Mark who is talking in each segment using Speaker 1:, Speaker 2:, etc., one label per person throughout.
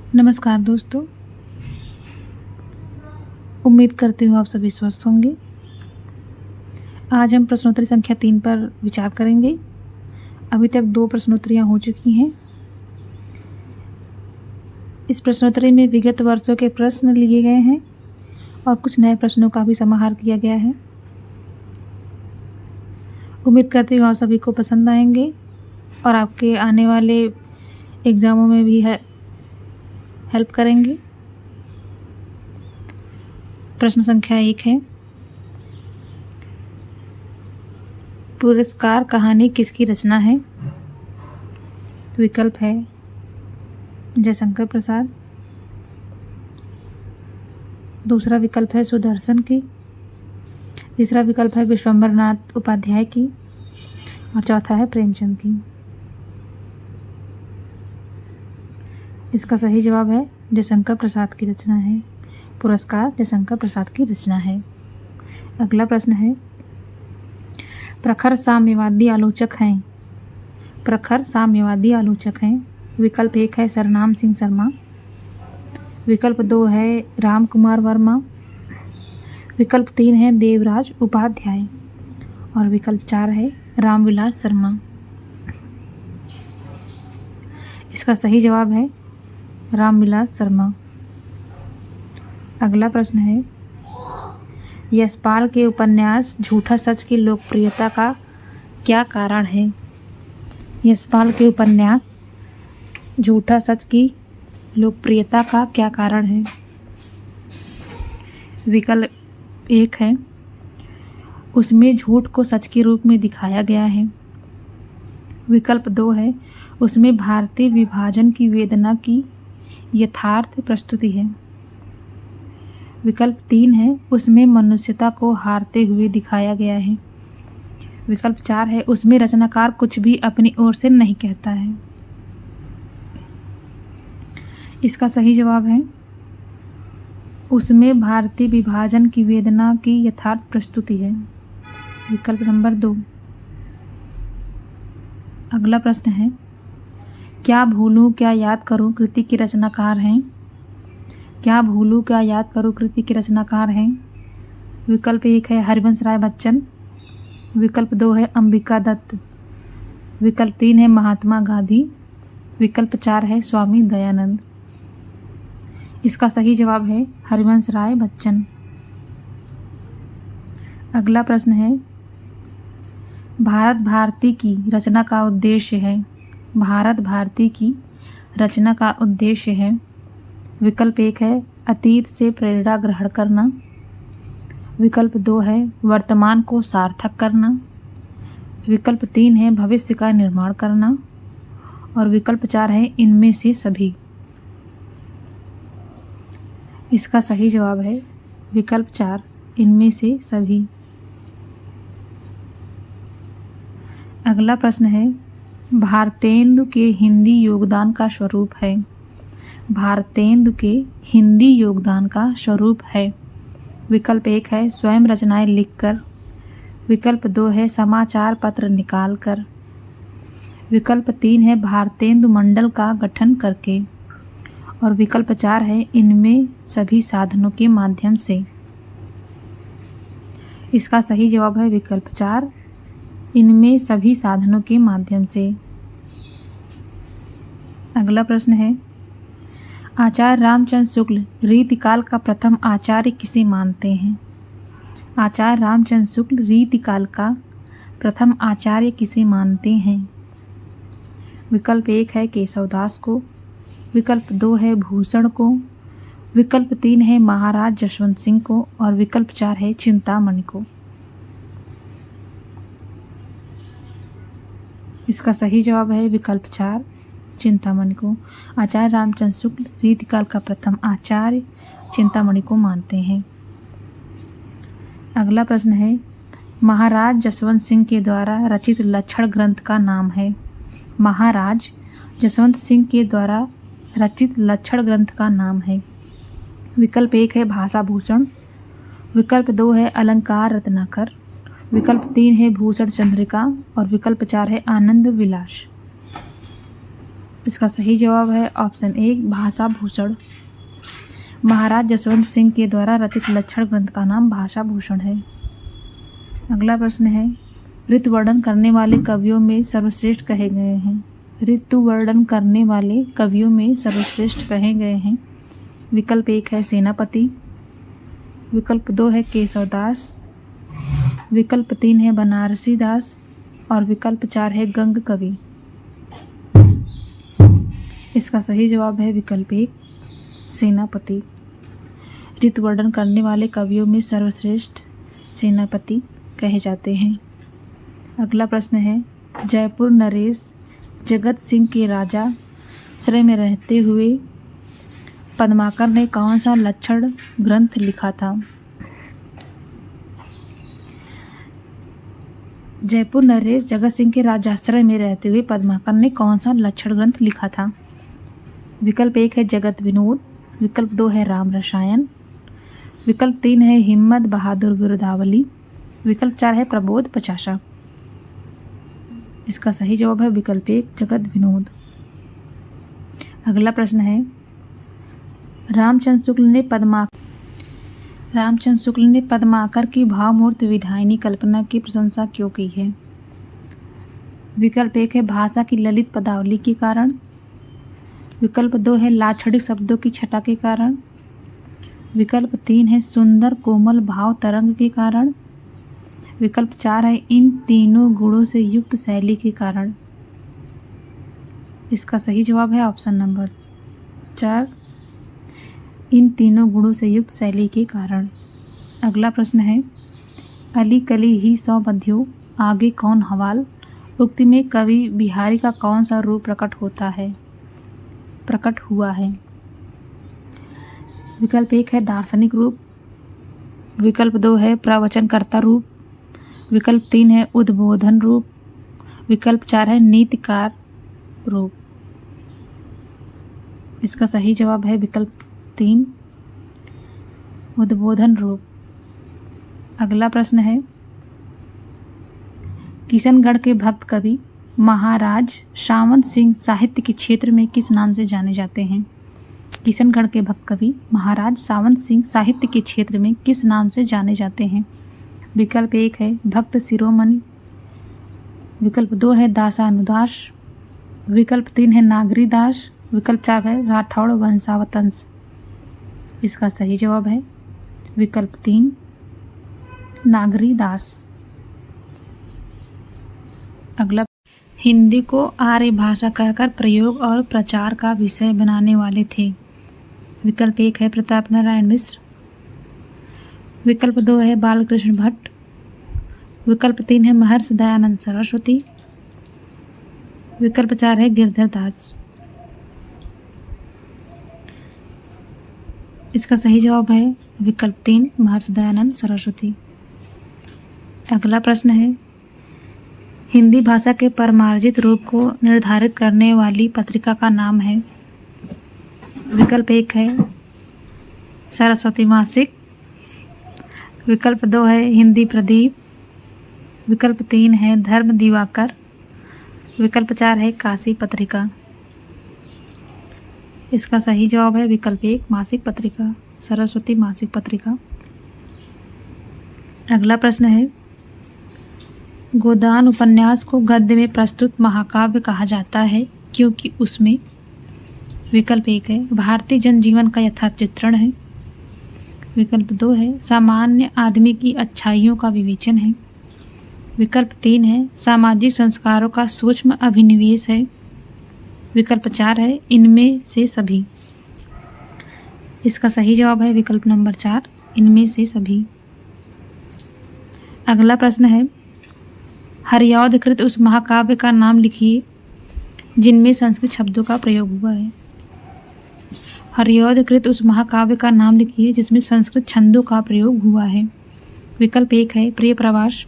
Speaker 1: नमस्कार दोस्तों, उम्मीद करती हूँ आप सभी स्वस्थ होंगे। आज हम प्रश्नोत्तरी संख्या 3 पर विचार करेंगे। अभी तक 2 प्रश्नोत्तरियाँ हो चुकी हैं। इस प्रश्नोत्तरी में विगत वर्षों के प्रश्न लिए गए हैं और कुछ नए प्रश्नों का भी समाहार किया गया है। उम्मीद करती हूँ आप सभी को पसंद आएंगे और आपके आने वाले एग्ज़ामों में भी हेल्प करेंगे। प्रश्न संख्या 1 है, पुरस्कार कहानी किसकी रचना है? विकल्प है जयशंकर प्रसाद, दूसरा विकल्प है सुदर्शन की, तीसरा विकल्प है विश्वंभर नाथ उपाध्याय की और चौथा है प्रेमचंद की। इसका सही जवाब है जयशंकर प्रसाद की रचना है। पुरस्कार जयशंकर प्रसाद की रचना है। अगला प्रश्न है, प्रखर साम्यवादी आलोचक हैं। प्रखर साम्यवादी आलोचक हैं। विकल्प 1 है सरनाम सिंह शर्मा, विकल्प 2 है राम कुमार वर्मा, विकल्प 3 है देवराज उपाध्याय और विकल्प 4 है रामविलास शर्मा। इसका सही जवाब है रामविलास शर्मा। अगला प्रश्न है, यशपाल के उपन्यास झूठा सच की लोकप्रियता का क्या कारण है? यशपाल के उपन्यास झूठा सच की लोकप्रियता का क्या कारण है? विकल्प 1 है उसमें झूठ को सच के रूप में दिखाया गया है, विकल्प 2 है उसमें भारतीय विभाजन की वेदना की यथार्थ प्रस्तुति है, विकल्प 3 है उसमें मनुष्यता को हारते हुए दिखाया गया है, विकल्प 4 है उसमें रचनाकार कुछ भी अपनी ओर से नहीं कहता है। इसका सही जवाब है उसमें भारतीय विभाजन की वेदना की यथार्थ प्रस्तुति है, विकल्प नंबर 2। अगला प्रश्न है, क्या भूलूं क्या याद करूं कृति के रचनाकार हैं? क्या भूलूं क्या याद करूं कृति के रचनाकार हैं? विकल्प 1 है हरिवंश राय बच्चन, विकल्प 2 है अंबिका दत्त, विकल्प 3 है महात्मा गांधी, विकल्प 4 है स्वामी दयानंद। इसका सही जवाब है हरिवंश राय बच्चन। अगला प्रश्न है, भारत भारती की रचना का उद्देश्य है। भारत भारती की रचना का उद्देश्य है। विकल्प 1 है अतीत से प्रेरणा ग्रहण करना, विकल्प 2 है वर्तमान को सार्थक करना, विकल्प 3 है भविष्य का निर्माण करना और विकल्प 4 है इनमें से सभी। इसका सही जवाब है विकल्प 4 इनमें से सभी। अगला प्रश्न है, भारतेंदु के हिंदी योगदान का स्वरूप है। भारतेंदु के हिंदी योगदान का स्वरूप है। विकल्प 1 है स्वयं रचनाएं लिखकर, विकल्प 2 है समाचार पत्र निकालकर, विकल्प 3 है भारतेंदु मंडल का गठन करके और विकल्प 4 है इनमें सभी साधनों के माध्यम से। इसका सही जवाब है विकल्प 4 इनमें सभी साधनों के माध्यम से। अगला प्रश्न है, आचार्य रामचंद्र शुक्ल रीतिकाल का प्रथम आचार्य किसे मानते हैं? आचार्य रामचंद्र शुक्ल रीतिकाल का प्रथम आचार्य किसे मानते हैं? विकल्प 1 है केशवदास को, विकल्प 2 है भूषण को, विकल्प 3 है महाराज जसवंत सिंह को और विकल्प 4 है चिंतामणि को। इसका सही जवाब है विकल्प 4 चिंतामणि को। आचार्य रामचंद्र शुक्ल रीतिकाल का प्रथम आचार्य चिंतामणि को मानते हैं। अगला प्रश्न है, महाराज जसवंत सिंह के द्वारा रचित लक्षण ग्रंथ का नाम है। महाराज जसवंत सिंह के द्वारा रचित लक्षण ग्रंथ का नाम है। विकल्प 1 है भाषा भूषण, विकल्प 2 है अलंकार रत्नाकर, विकल्प 3 है भूषण चंद्रिका और विकल्प 4 है आनंद विलास। इसका सही जवाब है ऑप्शन ए भाषा भूषण। महाराज जसवंत सिंह के द्वारा रचित लक्षण ग्रंथ का नाम भाषा भूषण है। अगला प्रश्न है ऋतु वर्णन करने वाले कवियों में सर्वश्रेष्ठ कहे गए हैं। ऋतु वर्णन करने वाले कवियों में सर्वश्रेष्ठ कहे गए हैं। विकल्प 1 है सेनापति, विकल्प 2 है केशवदास, विकल्प 3 है बनारसी दास और विकल्प 4 है गंग कवि। इसका सही जवाब है विकल्प 1 सेनापति। ऋतु वर्णन करने वाले कवियों में सर्वश्रेष्ठ सेनापति कहे जाते हैं। अगला प्रश्न है जयपुर नरेश जगत सिंह के राजा श्रय में रहते हुए पद्माकर ने कौन सा लक्षण ग्रंथ लिखा था। जयपुर नरेश जगत सिंह के राजाश्रय में रहते हुए पद्माकर ने कौन सा लक्षण ग्रंथ लिखा था। विकल्प 1 है जगत विनोद, विकल्प 2 है राम रसायन, विकल्प 3 है हिम्मत बहादुर बिरुदावली, विकल्प 4 है प्रबोध पचासा। इसका सही जवाब है विकल्प 1 जगत विनोद। अगला प्रश्न है रामचंद्र शुक्ल ने पद्माकर की भावमूर्त विधायिनी कल्पना की प्रशंसा क्यों की है। विकल्प 1 है भाषा की ललित पदावली के कारण, विकल्प 2 है लाक्षणिक शब्दों की छटा के कारण, विकल्प 3 है सुंदर कोमल भाव तरंग के कारण, विकल्प 4 है इन तीनों गुणों से युक्त शैली के कारण। इसका सही जवाब है ऑप्शन नंबर 4 इन तीनों गुणों से युक्त शैली के कारण। अगला प्रश्न है अली कली ही सौ बंधियो आगे कौन हवाल उक्ति में कवि बिहारी का कौन सा रूप प्रकट हुआ है। विकल्प 1 है दार्शनिक रूप, विकल्प 2 है प्रवचनकर्ता रूप, विकल्प 3 है उद्बोधन रूप, विकल्प 4 है नीतिकार रूप। इसका सही जवाब है विकल्प 3 उद्बोधन रूप। अगला प्रश्न है किशनगढ़ के भक्त कवि महाराज सावंत सिंह साहित्य के क्षेत्र में किस नाम से जाने जाते हैं। किशनगढ़ के भक्त कवि महाराज सावंत सिंह साहित्य के क्षेत्र में किस नाम से जाने जाते हैं। विकल्प 1 है भक्त शिरोमणि, विकल्प 2 है दासानुदास, विकल्प 3 है नागरी दास, विकल्प 4 है राठौड़ वंशावतंस। इसका सही जवाब है विकल्प 3 नागरी दास। अगला हिंदी को आर्य भाषा कहकर प्रयोग और प्रचार का विषय बनाने वाले थे। विकल्प 1 है प्रताप नारायण मिश्र, विकल्प 2 है बालकृष्ण भट्ट, विकल्प 3 है महर्षि दयानंद सरस्वती, विकल्प 4 है गिरधर दास। इसका सही जवाब है विकल्प 3 महर्षि दयानंद सरस्वती। अगला प्रश्न है हिंदी भाषा के परमार्जित रूप को निर्धारित करने वाली पत्रिका का नाम है। विकल्प 1 है सरस्वती मासिक, विकल्प 2 है हिंदी प्रदीप, विकल्प 3 है धर्म दिवाकर, विकल्प 4 है काशी पत्रिका। इसका सही जवाब है विकल्प 1 मासिक पत्रिका, सरस्वती मासिक पत्रिका। अगला प्रश्न है गोदान उपन्यास को गद्य में प्रस्तुत महाकाव्य कहा जाता है क्योंकि उसमें विकल्प 1 है भारतीय जनजीवन का यथार्थ चित्रण है, विकल्प 2 है सामान्य आदमी की अच्छाइयों का विवेचन है, विकल्प 3 है सामाजिक संस्कारों का सूक्ष्म अभिनिवेश है, विकल्प 4 है इनमें से सभी। इसका सही जवाब है विकल्प नंबर 4 इनमें से सभी। अगला प्रश्न है हरिऔधकृत उस महाकाव्य का नाम लिखिए जिनमें संस्कृत शब्दों का प्रयोग हुआ है। हरिऔधकृत उस महाकाव्य का नाम लिखिए जिसमें संस्कृत छंदों का प्रयोग हुआ है। विकल्प 1 है प्रिय प्रवास,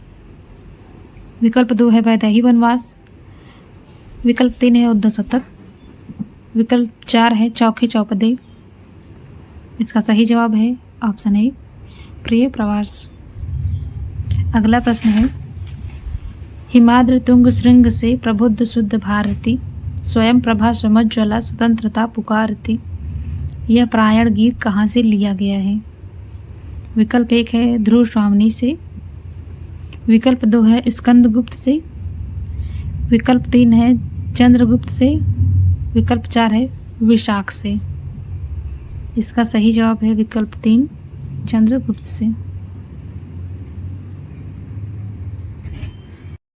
Speaker 1: विकल्प 2 है वैदेही वनवास, विकल्प 3 है उद्धव शतक, विकल्प 4 है चौखे चौपदे। इसका सही जवाब है ऑप्शन 1 प्रिय प्रवास। अगला प्रश्न है हिमाद्रि तुंग श्रृंग से प्रबुद्ध शुद्ध भारती स्वयं प्रभा सुमज्ज्वला स्वतंत्रता पुकारती। यह प्रायण गीत कहाँ से लिया गया है? विकल्प 1 है ध्रुव स्वामिनी से, विकल्प 2 है स्कंदगुप्त से, विकल्प 3 है चंद्रगुप्त से, विकल्प 4 है विशाख से। इसका सही जवाब है विकल्प 3 चंद्रगुप्त से।